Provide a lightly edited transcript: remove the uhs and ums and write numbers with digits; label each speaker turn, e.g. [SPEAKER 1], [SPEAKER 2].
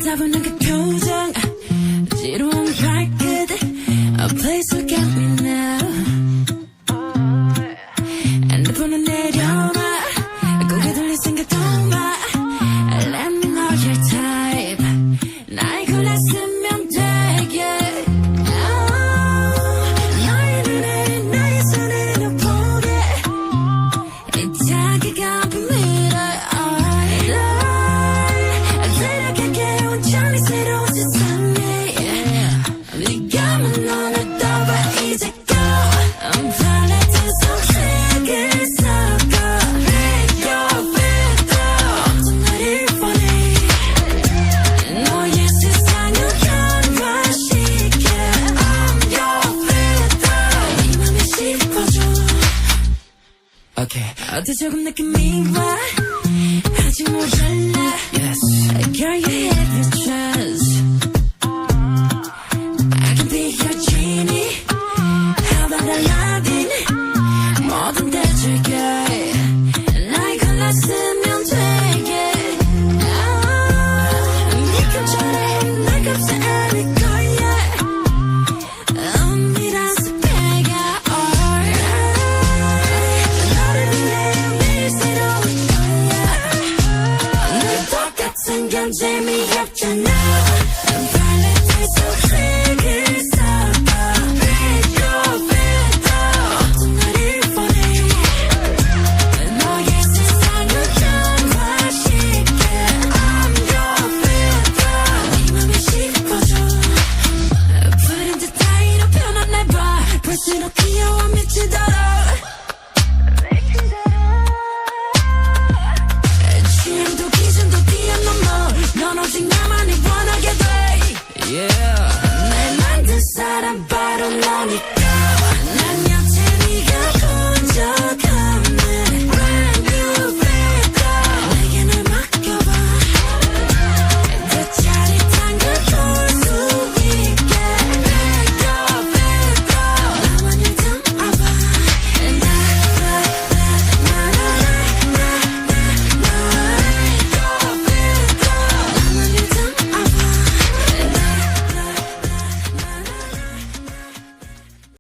[SPEAKER 1] 따분한 그 표정 지루한 발끝 A place to get me now 핸드폰은 내려놔 고개 돌릴 생각도 마 Let me know your type 날 골랐으면 되게 너의 눈에 나의 손을 보게 이 자기가 품이라 생각하게 온전히 새로운 세상에 네가 넌 떠봐 이제 go I'm falling 속색을 섞어 Make your filter 어떤 나를 원해 너의 세상을 변화시켜 I'm your filter 네 맘에 씹어줘
[SPEAKER 2] Okay.
[SPEAKER 1] 어때 조금 느낌이 와 아직 모자라
[SPEAKER 2] Yes.
[SPEAKER 1] Girl you have your trust I can be your genie How about Aladdin 뭐든 대줄게 날 골랐으면 되게 네 꿈처럼 날 감싸 안을 거야 언니라서 배가 너를 위해 매일 새로운 거야 늘 똑같은 건 재미없잖아 팔레트 속색을 섞어 Make your filter 어떤 나를 원해 너의 세상을 변화시켜 I'm your filter 네 맘에 씹어줘 푸른 듯 타이로 편안해봐 볼수록 귀여워 미치도록 취향도 기준도 뛰어넘어 넌 오직 나만을 원하게 돼
[SPEAKER 2] Yeah.
[SPEAKER 1] 날 만든 사람 바로 너니까